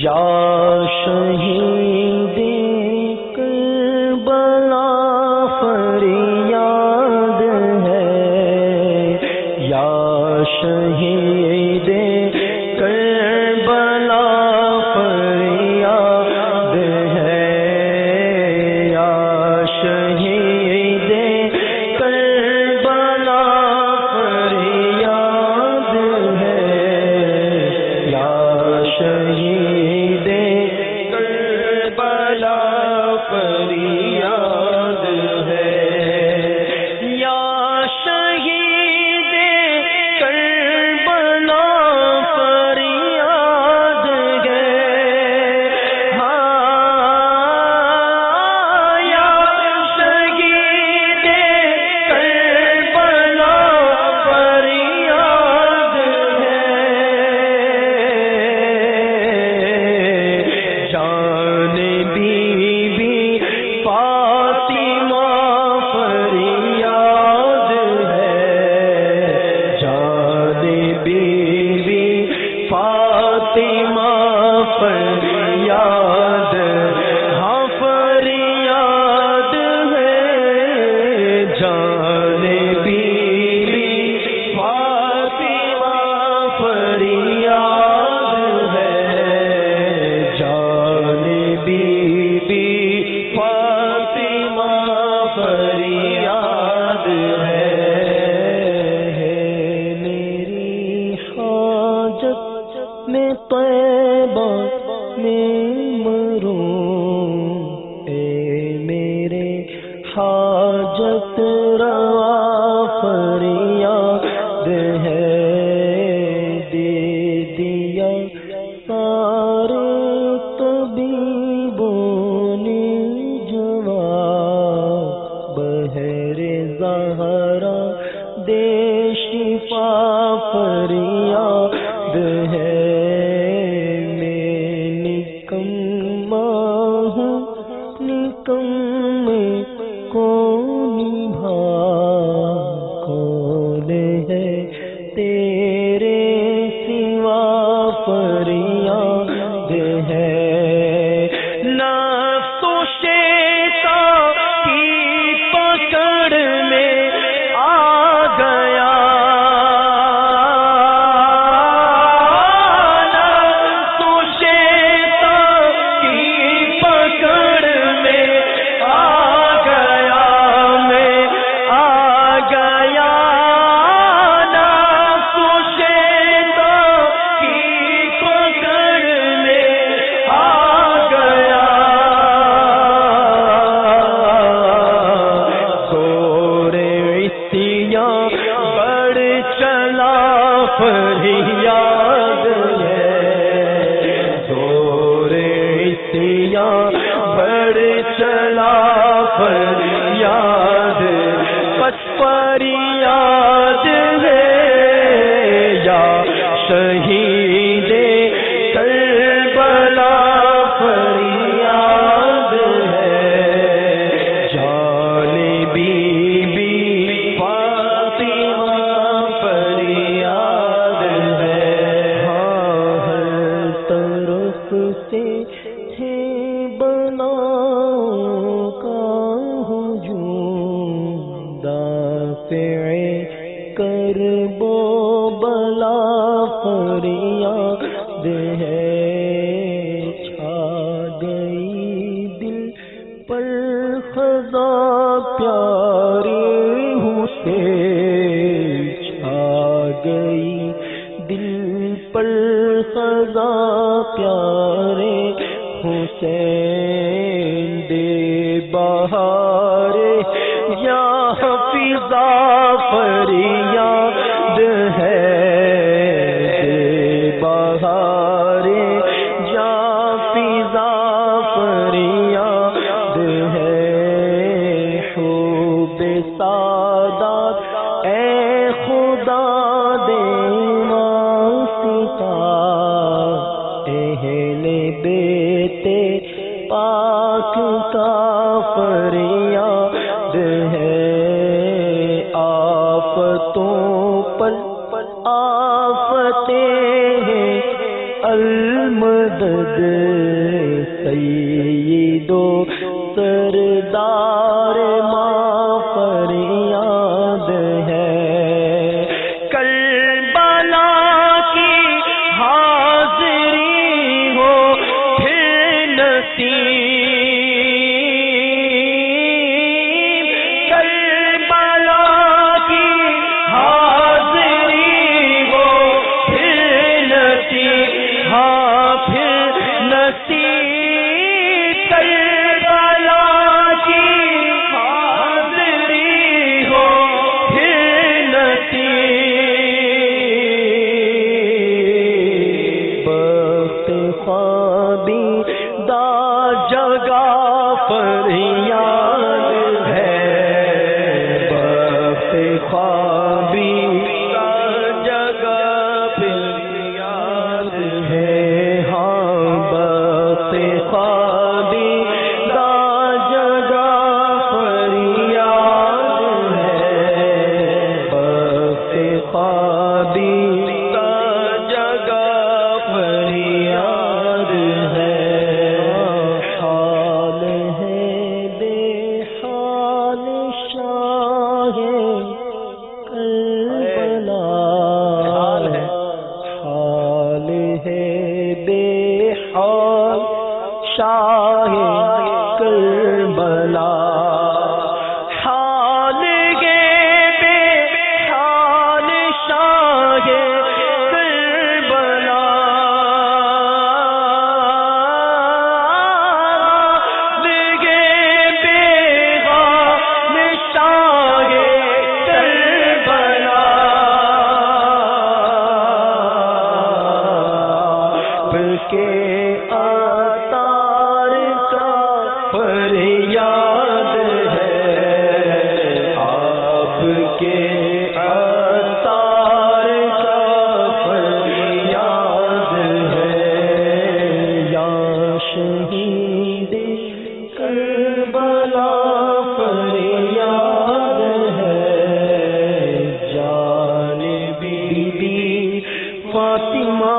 یا شہید کربلا فریاد ہے، یا شہید کربلا فریاد ہے، یا شہید کربلا فریاد ہے، یا شہید کربلا فریاد ہے، یا شہید کربلا فریاد ہے، ہاں یا شہید کربلا فریاد ہے، جان بی بی فاطمہ فریاد ہے، جان بی بی فاطمہ فریاد، ہاں فریاد ہے، جان بی بی فاطمہ فریاد ہے، جان بی بی فاطمہ فریاد ہے، میری حاجت میں طیبہ میں مروں، اے میرے حاجت روا فریاد ہے، دے دیا سارے طبیبوں نے جواب، بہر زہرا دے شفا فریاد ہے، میں نکما ہوں نکمے کو نبھا کون ہے تیرے سوا فریاد ہے، نفس و شیطان کی پکڑ میں آ گیا، نفس و شیطان کی پکڑ میں آ گیا، میں آ گیا، نفس و شیطان کی پکڑ میں آ گیا، زور عصیاں بڑھ چلا فریاد ہے، زور عصیاں بڑھ چلا فریاد، پس فریاد ہے، یا شہید کربلا فریاد ہے، جان بی بی فاطمہ فریاد ہے، ہاں ہر طرف سے ہے بلاؤں کا ہجوم، دافع کرب و بلا فریاد ہے، چھا گئی دل پر خزاں پیارے حسین، چھا گئی دل پر خزاں پیارے حسین، دے بہار یا فضا فریاد ہے، دے بہار یا فضا فریاد ہے، خوب سعادت اے خدا دے واسطہ، اہل بیت پاک کا فریاد ہے، آفتوں پر آفتیں ہیں، مدد سیدو سردار ماں فریاد ہے کربلا کی حاضری ہو پھر نصیب کربلا کی حاضری ہو پھر نصیب ہاں پھر نصیب کربلا کی حاضری ہو پھر نصیب بخت خوابی دا جگہ فریاد ہے بخت خوابی دا جگہ فریاد ہے ہاں بخت خوابی دا جگہ فریاد ہے بخت خوابی دا جگہ فریاد ہے حال ہے بے حال شاہ کربلا حال ہے بے حال شاہ کربلا حال ہے بے حال شاہ کربلا حال ہے بے حال شاہ کربلا آپ کے آثار کا فریاد ہے آپ کے آثار کا فریاد ہے یا شہید کربلا فریاد ہے جان بی بی فاطمہ